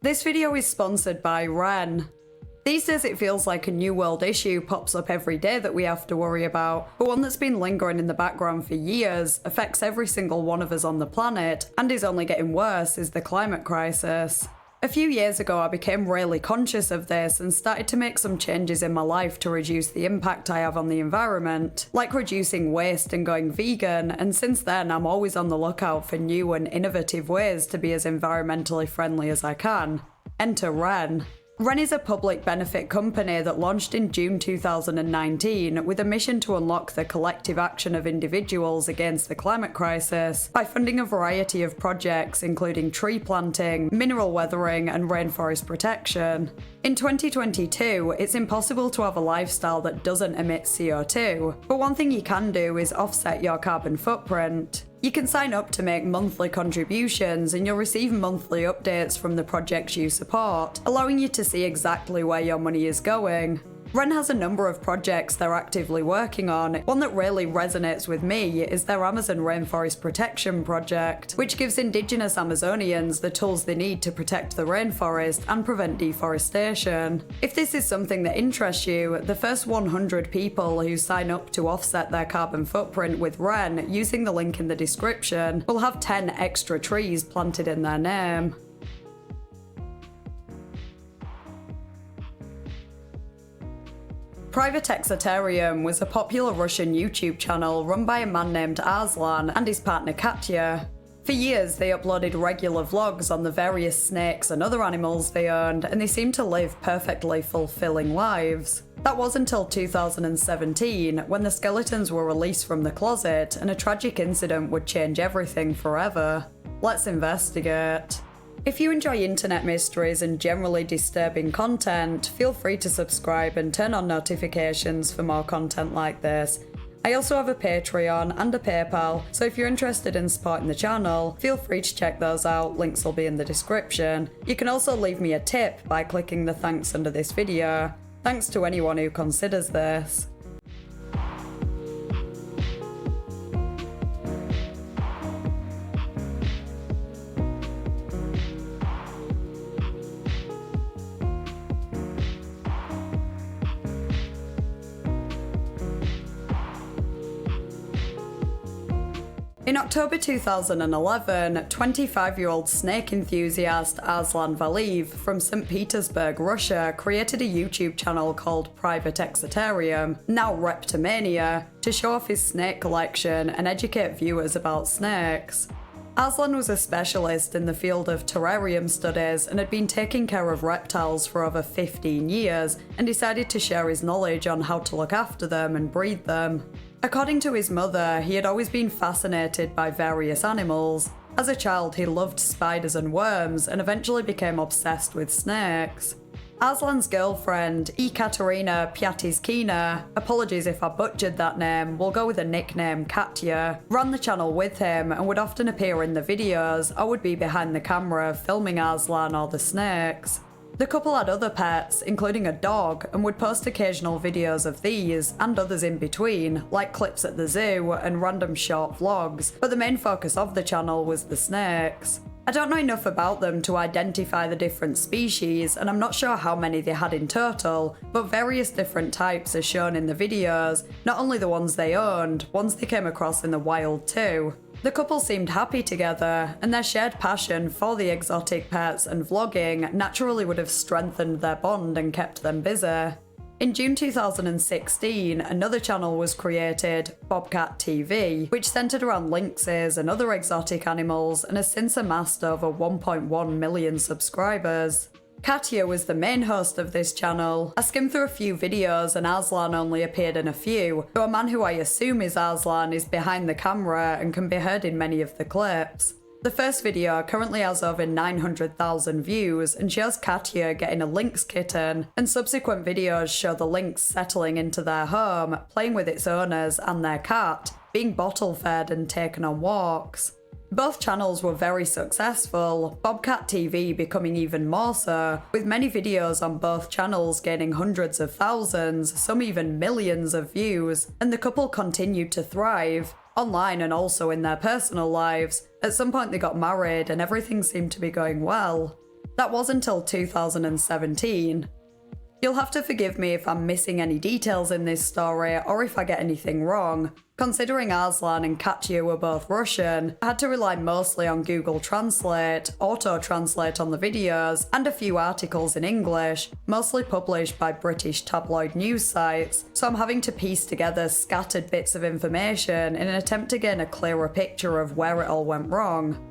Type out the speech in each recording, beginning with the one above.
This video is sponsored by Ren. These days it feels like a new world issue pops up every day that we have to worry about, but one that's been lingering in the background for years, affects every single one of us on the planet, and is only getting worse, is the climate crisis. A few years ago I became really conscious of this and started to make some changes in my life to reduce the impact I have on the environment, like reducing waste and going vegan, and since then I'm always on the lookout for new and innovative ways to be as environmentally friendly as I can. Enter Ren. Ren is a public benefit company that launched in June 2019 with a mission to unlock the collective action of individuals against the climate crisis by funding a variety of projects including tree planting, mineral weathering and rainforest protection. In 2022, it's impossible to have a lifestyle that doesn't emit CO2, but one thing you can do is offset your carbon footprint. You can sign up to make monthly contributions and you'll receive monthly updates from the projects you support, allowing you to see exactly where your money is going. Ren has a number of projects they're actively working on. One that really resonates with me is their Amazon Rainforest Protection Project, which gives Indigenous Amazonians the tools they need to protect the rainforest and prevent deforestation. If this is something that interests you, the first 100 people who sign up to offset their carbon footprint with Ren using the link in the description will have 10 extra trees planted in their name. Private Exotarium was a popular Russian YouTube channel run by a man named Arslan and his partner Katya. For years they uploaded regular vlogs on the various snakes and other animals they owned, and they seemed to live perfectly fulfilling lives. That was until 2017, when the skeletons were released from the closet and a tragic incident would change everything forever. Let's investigate. If you enjoy internet mysteries and generally disturbing content, feel free to subscribe and turn on notifications for more content like this. I also have a Patreon and a PayPal, so if you're interested in supporting the channel, feel free to check those out, links will be in the description. You can also leave me a tip by clicking the thanks under this video. Thanks to anyone who considers this. In October 2011, 25-year-old snake enthusiast Arslan Valeev from St. Petersburg, Russia, created a YouTube channel called Private Exotarium, now Reptomania, to show off his snake collection and educate viewers about snakes. Arslan was a specialist in the field of terrarium studies and had been taking care of reptiles for over 15 years and decided to share his knowledge on how to look after them and breed them. According to his mother, he had always been fascinated by various animals. As a child, he loved spiders and worms and eventually became obsessed with snakes. Arslan's girlfriend, Ekaterina Pyatiskina, apologies if I butchered that name, we'll go with a nickname Katya, ran the channel with him and would often appear in the videos or would be behind the camera filming Arslan or the snakes. The couple had other pets, including a dog, and would post occasional videos of these, and others in between, like clips at the zoo and random short vlogs, but the main focus of the channel was the snakes. I don't know enough about them to identify the different species, and I'm not sure how many they had in total, but various different types are shown in the videos, not only the ones they owned, ones they came across in the wild too. The couple seemed happy together, and their shared passion for the exotic pets and vlogging naturally would have strengthened their bond and kept them busy. In June 2016, another channel was created, Bobcat TV, which centered around lynxes and other exotic animals and has since amassed over 1.1 million subscribers. Katya was the main host of this channel. I skimmed through a few videos and Arslan only appeared in a few, though a man who I assume is Arslan is behind the camera and can be heard in many of the clips. The first video currently has over 900,000 views and shows Katya getting a lynx kitten, and subsequent videos show the lynx settling into their home, playing with its owners and their cat, being bottle fed and taken on walks. Both channels were very successful, Bobcat TV becoming even more so, with many videos on both channels gaining hundreds of thousands, some even millions of views, and the couple continued to thrive, online and also in their personal lives. At some point they got married and everything seemed to be going well. That was until 2017. You'll have to forgive me if I'm missing any details in this story or if I get anything wrong. Considering Arslan and Katya were both Russian, I had to rely mostly on Google Translate, auto-translate on the videos, and a few articles in English, mostly published by British tabloid news sites, so I'm having to piece together scattered bits of information in an attempt to gain a clearer picture of where it all went wrong.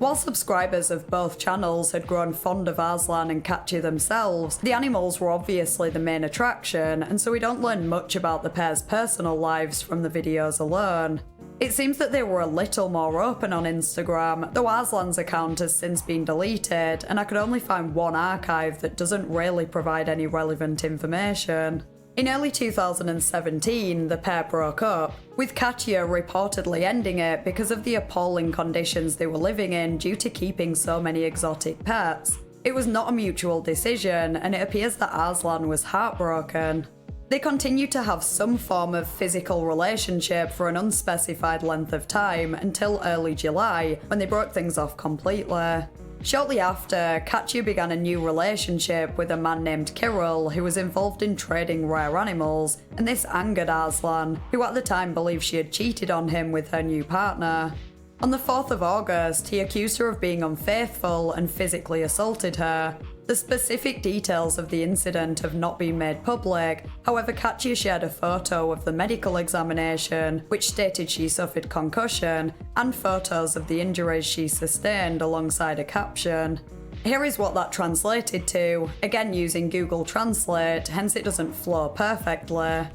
While subscribers of both channels had grown fond of Arslan and Katya themselves, the animals were obviously the main attraction, and so we don't learn much about the pair's personal lives from the videos alone. It seems that they were a little more open on Instagram, though Arslan's account has since been deleted, and I could only find one archive that doesn't really provide any relevant information. In early 2017, the pair broke up, with Katya reportedly ending it because of the appalling conditions they were living in due to keeping so many exotic pets. It was not a mutual decision, and it appears that Arslan was heartbroken. They continued to have some form of physical relationship for an unspecified length of time until early July, when they broke things off completely. Shortly after, Katya began a new relationship with a man named Kirill who was involved in trading rare animals, and this angered Arslan, who at the time believed she had cheated on him with her new partner. On the 4th of August, he accused her of being unfaithful and physically assaulted her. The specific details of the incident have not been made public, however Katya shared a photo of the medical examination, which stated she suffered concussion, and photos of the injuries she sustained alongside a caption. Here is what that translated to, again using Google Translate, hence it doesn't flow perfectly.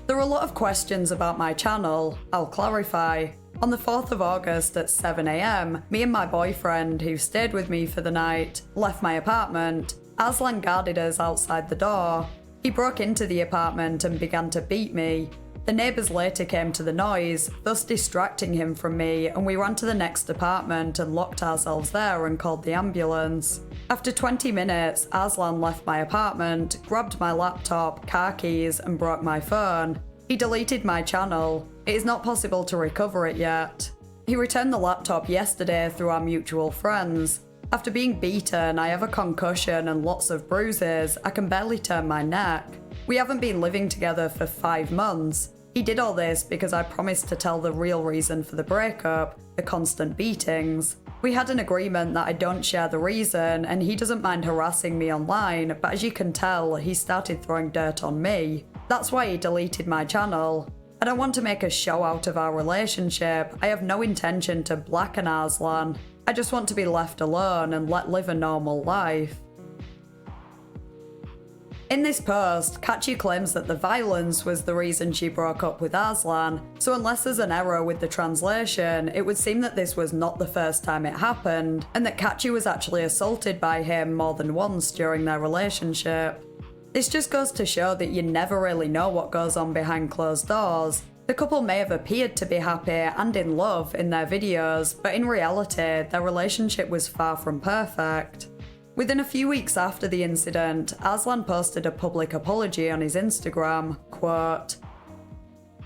There are a lot of questions about my channel, I'll clarify. On the 4th of August at 7 AM, me and my boyfriend, who stayed with me for the night, left my apartment. Arslan guarded us outside the door. He broke into the apartment and began to beat me. The neighbours later came to the noise, thus distracting him from me, and we ran to the next apartment and locked ourselves there and called the ambulance. After 20 minutes, Arslan left my apartment, grabbed my laptop, car keys, and broke my phone. He deleted my channel. It is not possible to recover it yet. He returned the laptop yesterday through our mutual friends. After being beaten, I have a concussion and lots of bruises. I can barely turn my neck. We haven't been living together for 5 months. He did all this because I promised to tell the real reason for the breakup, the constant beatings. We had an agreement that I don't share the reason, and he doesn't mind harassing me online, but as you can tell, he started throwing dirt on me. That's why he deleted my channel. I don't want to make a show out of our relationship. I have no intention to blacken Arslan. I just want to be left alone and let live a normal life. In this post, Katya claims that the violence was the reason she broke up with Arslan, so unless there's an error with the translation, it would seem that this was not the first time it happened, and that Katya was actually assaulted by him more than once during their relationship. This just goes to show that you never really know what goes on behind closed doors. The couple may have appeared to be happy and in love in their videos, but in reality, their relationship was far from perfect. Within a few weeks after the incident, Arslan posted a public apology on his Instagram, quote,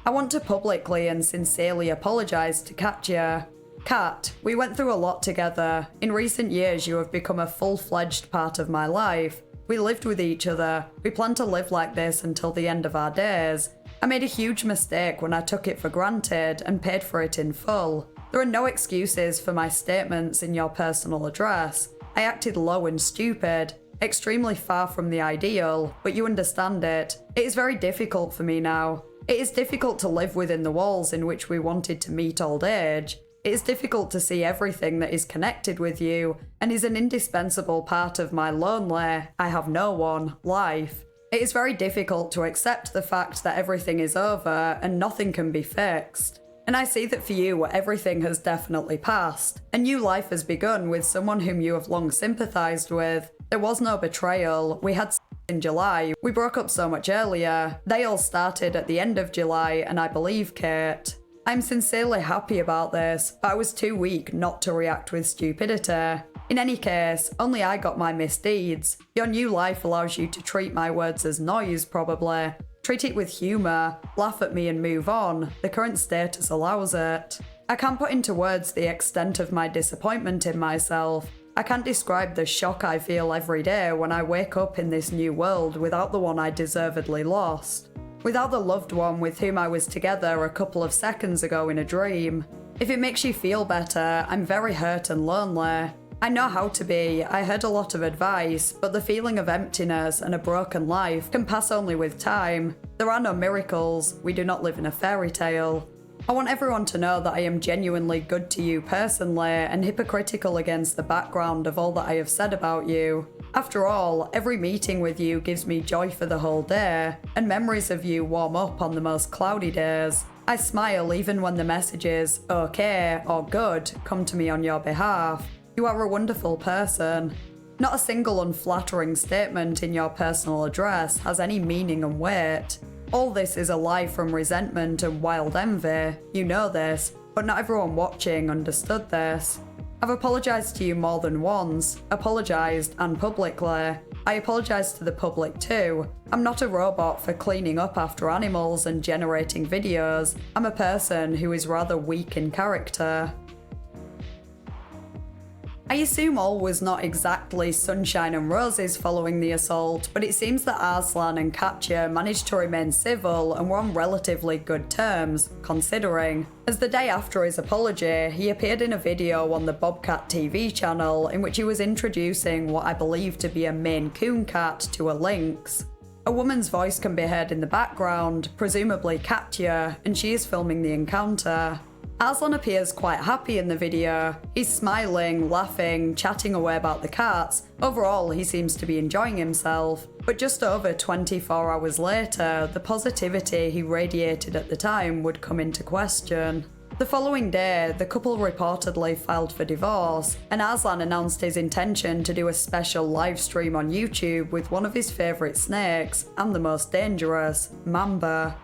"I want to publicly and sincerely apologise to Katya. Kat, we went through a lot together. In recent years you have become a full-fledged part of my life. We lived with each other. We plan to live like this until the end of our days. I made a huge mistake when I took it for granted and paid for it in full. There are no excuses for my statements in your personal address. I acted low and stupid, extremely far from the ideal, but you understand it. It is very difficult for me now. It is difficult to live within the walls in which we wanted to meet old age. It is difficult to see everything that is connected with you and is an indispensable part of my lonely, I have no one, life. It is very difficult to accept the fact that everything is over and nothing can be fixed. And I see that for you, everything has definitely passed. A new life has begun with someone whom you have long sympathised with. There was no betrayal. We had in July. We broke up so much earlier. They all started at the end of July, and I believe Kate. I'm sincerely happy about this, but I was too weak not to react with stupidity. In any case, only I got my misdeeds. Your new life allows you to treat my words as noise, probably. Treat it with humour, laugh at me and move on. The current status allows it. I can't put into words the extent of my disappointment in myself. I can't describe the shock I feel every day when I wake up in this new world without the one I deservedly lost. Without the loved one with whom I was together a couple of seconds ago in a dream. If it makes you feel better, I'm very hurt and lonely. I know how to be, I heard a lot of advice, but the feeling of emptiness and a broken life can pass only with time. There are no miracles, we do not live in a fairy tale. I want everyone to know that I am genuinely good to you personally and hypocritical against the background of all that I have said about you. After all, every meeting with you gives me joy for the whole day, and memories of you warm up on the most cloudy days. I smile even when the messages, okay or good, come to me on your behalf. You are a wonderful person. Not a single unflattering statement in your personal address has any meaning and weight. All this is a lie from resentment and wild envy. You know this, but not everyone watching understood this. I've apologised to you more than once, apologised and publicly. I apologise to the public too. I'm not a robot for cleaning up after animals and generating videos. I'm a person who is rather weak in character. I assume all was not exactly sunshine and roses following the assault, but it seems that Arslan and Katya managed to remain civil and were on relatively good terms, considering. As the day after his apology, he appeared in a video on the Bobcat TV channel in which he was introducing what I believe to be a Maine Coon cat to a lynx. A woman's voice can be heard in the background, presumably Katya, and she is filming the encounter. Arslan appears quite happy in the video. He's smiling, laughing, chatting away about the cats. Overall, he seems to be enjoying himself. But just over 24 hours later, the positivity he radiated at the time would come into question. The following day, the couple reportedly filed for divorce, and Arslan announced his intention to do a special live stream on YouTube with one of his favourite snakes, and the most dangerous, mamba.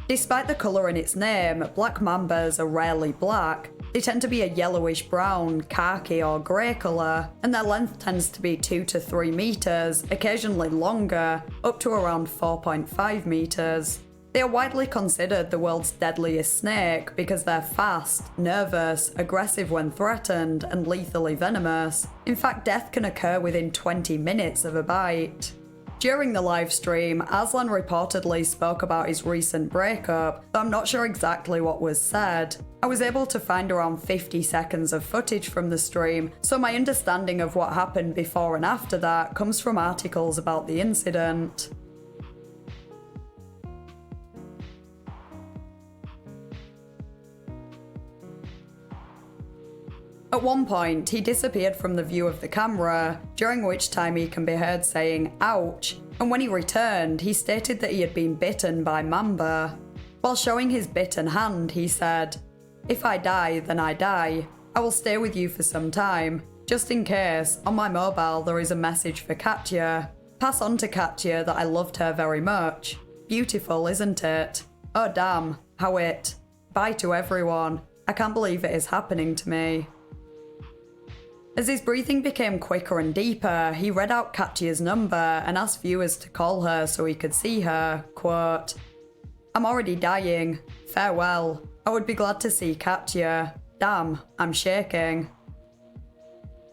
Despite the colour in its name, black mambas are rarely black. They tend to be a yellowish brown, khaki or grey colour, and their length tends to be 2 to 3 metres, occasionally longer, up to around 4.5 metres. They are widely considered the world's deadliest snake because they're fast, nervous, aggressive when threatened, and lethally venomous. In fact, death can occur within 20 minutes of a bite. During the live stream, Arslan reportedly spoke about his recent breakup, though I'm not sure exactly what was said. I was able to find around 50 seconds of footage from the stream, so my understanding of what happened before and after that comes from articles about the incident. At one point, he disappeared from the view of the camera, during which time he can be heard saying, "ouch," and when he returned, he stated that he had been bitten by mamba. While showing his bitten hand, he said, "If I die, then I die. I will stay with you for some time. Just in case, on my mobile there is a message for Katya. Pass on to Katya that I loved her very much. Beautiful, isn't it? Oh damn, how it. Bye to everyone. I can't believe it is happening to me." As his breathing became quicker and deeper, he read out Katya's number and asked viewers to call her so he could see her. Quote, "I'm already dying. Farewell. I would be glad to see Katya. Damn, I'm shaking."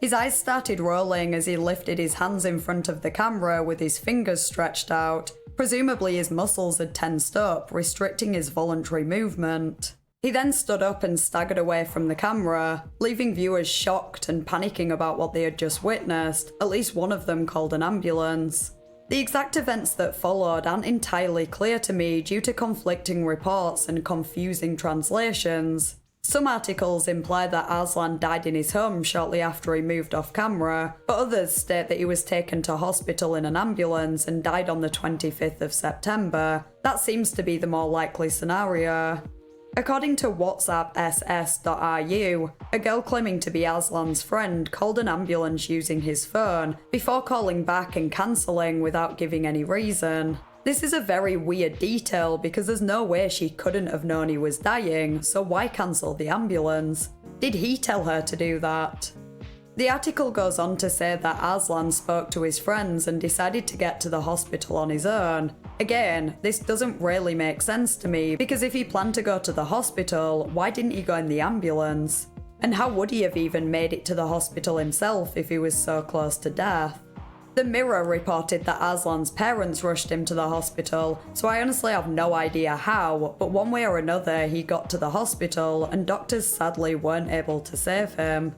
His eyes started rolling as he lifted his hands in front of the camera with his fingers stretched out. Presumably his muscles had tensed up, restricting his voluntary movement. He then stood up and staggered away from the camera, leaving viewers shocked and panicking about what they had just witnessed. At least one of them called an ambulance. The exact events that followed aren't entirely clear to me due to conflicting reports and confusing translations. Some articles imply that Arslan died in his home shortly after he moved off camera, but others state that he was taken to hospital in an ambulance and died on the 25th of September. That seems to be the more likely scenario. According to WhatsApp.ss.ru, a girl claiming to be Arslan's friend called an ambulance using his phone, before calling back and cancelling without giving any reason. This is a very weird detail because there's no way she couldn't have known he was dying, so why cancel the ambulance? Did he tell her to do that? The article goes on to say that Arslan spoke to his friends and decided to get to the hospital on his own. Again, this doesn't really make sense to me because if he planned to go to the hospital, why didn't he go in the ambulance? And how would he have even made it to the hospital himself if he was so close to death? The Mirror reported that Arslan's parents rushed him to the hospital, so I honestly have no idea how, but one way or another he got to the hospital and doctors sadly weren't able to save him.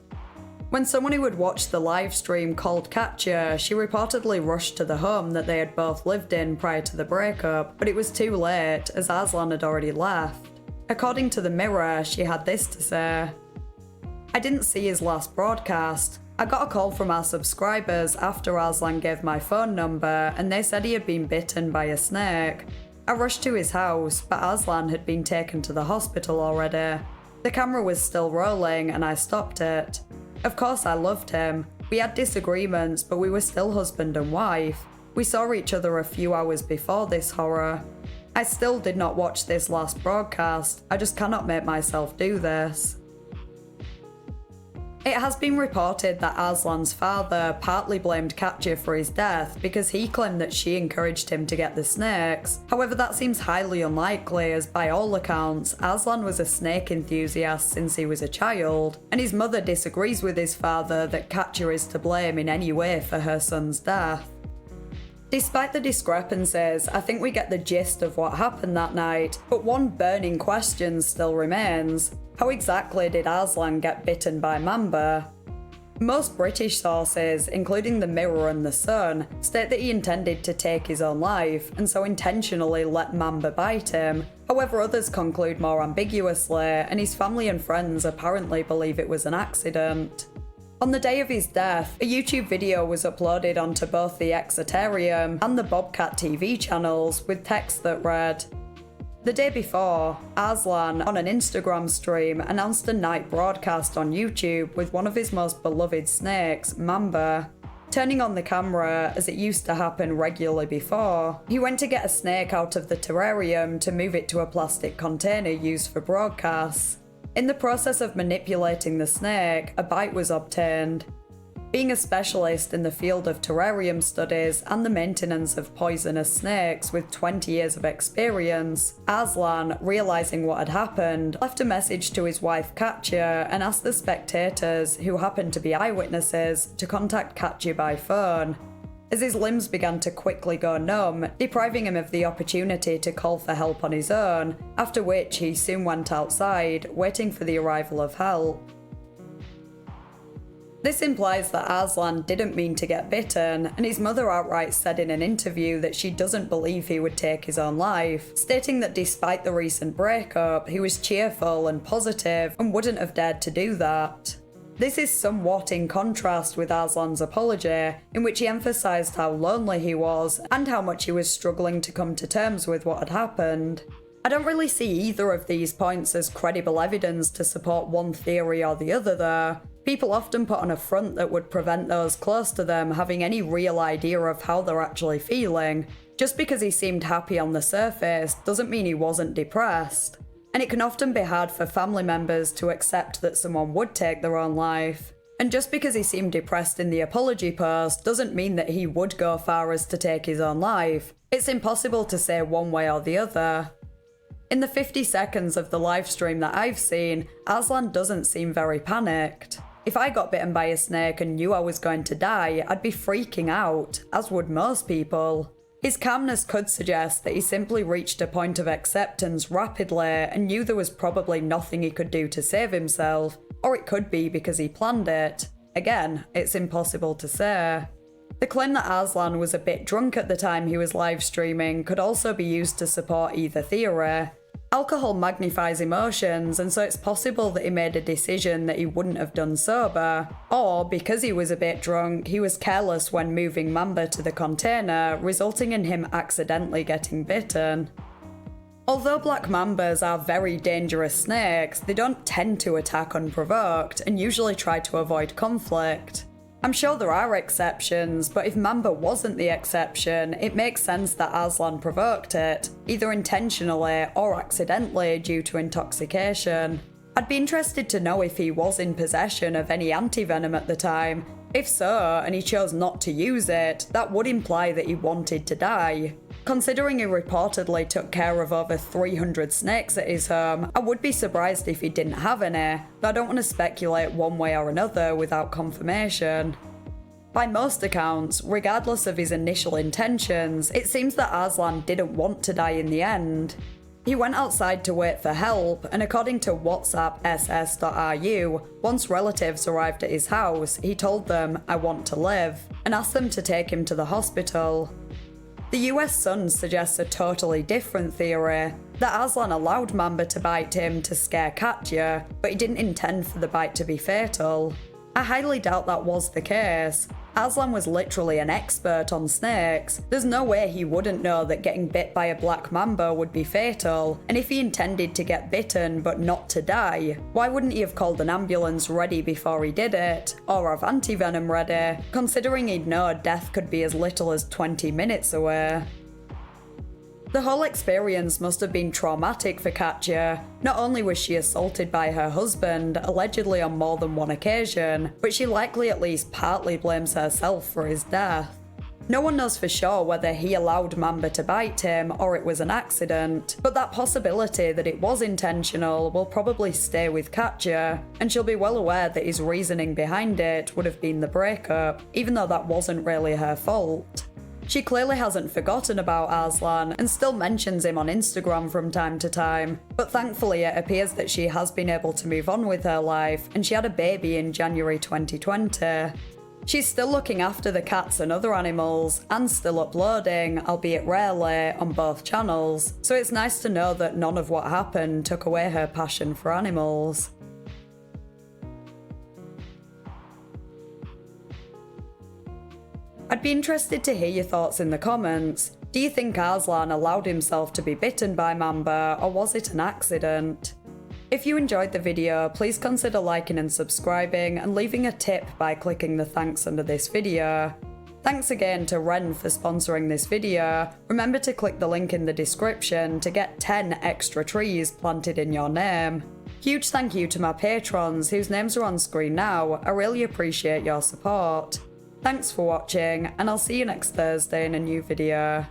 When someone who had watched the live stream called Katya, she reportedly rushed to the home that they had both lived in prior to the breakup, but it was too late as Arslan had already left. According to the Mirror, she had this to say: "I didn't see his last broadcast. I got a call from our subscribers after Arslan gave my phone number and they said he had been bitten by a snake. I rushed to his house, but Arslan had been taken to the hospital already. The camera was still rolling and I stopped it. Of course I loved him. We had disagreements, but we were still husband and wife. We saw each other a few hours before this horror. I still did not watch this last broadcast. I just cannot make myself do this." It has been reported that Arslan's father partly blamed Katya for his death because he claimed that she encouraged him to get the snakes. However, that seems highly unlikely as by all accounts, Arslan was a snake enthusiast since he was a child, and his mother disagrees with his father that Katya is to blame in any way for her son's death. Despite the discrepancies, I think we get the gist of what happened that night, but one burning question still remains. How exactly did Arslan get bitten by Mamba? Most British sources, including the Mirror and the Sun, state that he intended to take his own life and so intentionally let Mamba bite him. However, others conclude more ambiguously, and his family and friends apparently believe it was an accident. On the day of his death, a YouTube video was uploaded onto both the Exotarium and the Bobcat TV channels with text that read: "The day before, Arslan, on an Instagram stream, announced a night broadcast on YouTube with one of his most beloved snakes, Mamba. Turning on the camera, as it used to happen regularly before, he went to get a snake out of the terrarium to move it to a plastic container used for broadcasts. In the process of manipulating the snake, a bite was obtained. Being a specialist in the field of terrarium studies and the maintenance of poisonous snakes with 20 years of experience, Arslan, realising what had happened, left a message to his wife Katya and asked the spectators, who happened to be eyewitnesses, to contact Katya by phone. As his limbs began to quickly go numb, depriving him of the opportunity to call for help on his own, after which he soon went outside, waiting for the arrival of help. This implies that Arslan didn't mean to get bitten, and his mother outright said in an interview that she doesn't believe he would take his own life, stating that despite the recent breakup, he was cheerful and positive and wouldn't have dared to do that. This is somewhat in contrast with Arslan's apology, in which he emphasised how lonely he was and how much he was struggling to come to terms with what had happened. I don't really see either of these points as credible evidence to support one theory or the other though. People often put on a front that would prevent those close to them having any real idea of how they're actually feeling. Just because he seemed happy on the surface doesn't mean he wasn't depressed. And it can often be hard for family members to accept that someone would take their own life. And just because he seemed depressed in the apology post doesn't mean that he would go far as to take his own life. It's impossible to say one way or the other. In the 50 seconds of the livestream that I've seen, Arslan doesn't seem very panicked. If I got bitten by a snake and knew I was going to die, I'd be freaking out, as would most people. His calmness could suggest that he simply reached a point of acceptance rapidly and knew there was probably nothing he could do to save himself, or it could be because he planned it. Again, it's impossible to say. The claim that Arslan was a bit drunk at the time he was live streaming could also be used to support either theory. Alcohol magnifies emotions, and so it's possible that he made a decision that he wouldn't have done sober. Or, because he was a bit drunk, he was careless when moving Mamba to the container, resulting in him accidentally getting bitten. Although black mambas are very dangerous snakes, they don't tend to attack unprovoked, and usually try to avoid conflict. I'm sure there are exceptions, but if Mamba wasn't the exception, it makes sense that Arslan provoked it, either intentionally or accidentally due to intoxication. I'd be interested to know if he was in possession of any antivenom at the time. If so, and he chose not to use it, that would imply that he wanted to die. Considering he reportedly took care of over 300 snakes at his home, I would be surprised if he didn't have any, but I don't want to speculate one way or another without confirmation. By most accounts, regardless of his initial intentions, it seems that Arslan didn't want to die in the end. He went outside to wait for help, and according to WhatsApp ss.ru, once relatives arrived at his house, he told them, "I want to live," and asked them to take him to the hospital. The US Sun suggests a totally different theory, that Arslan allowed Mamba to bite him to scare Katya, but he didn't intend for the bite to be fatal. I highly doubt that was the case. Arslan was literally an expert on snakes. There's no way he wouldn't know that getting bit by a black mamba would be fatal, and if he intended to get bitten but not to die, why wouldn't he have called an ambulance ready before he did it, or have antivenom ready, considering he'd know death could be as little as 20 minutes away? The whole experience must have been traumatic for Katya. Not only was she assaulted by her husband, allegedly on more than one occasion, but she likely at least partly blames herself for his death. No one knows for sure whether he allowed Mamba to bite him or it was an accident, but that possibility that it was intentional will probably stay with Katya, and she'll be well aware that his reasoning behind it would have been the breakup, even though that wasn't really her fault. She clearly hasn't forgotten about Arslan and still mentions him on Instagram from time to time, but thankfully it appears that she has been able to move on with her life, and she had a baby in January 2020. She's still looking after the cats and other animals, and still uploading, albeit rarely, on both channels, so it's nice to know that none of what happened took away her passion for animals. I'd be interested to hear your thoughts in the comments. Do you think Arslan allowed himself to be bitten by Mamba, or was it an accident? If you enjoyed the video, please consider liking and subscribing, and leaving a tip by clicking the thanks under this video. Thanks again to Ren for sponsoring this video. Remember to click the link in the description to get 10 extra trees planted in your name. Huge thank you to my patrons whose names are on screen now. I really appreciate your support. Thanks for watching, and I'll see you next Thursday in a new video.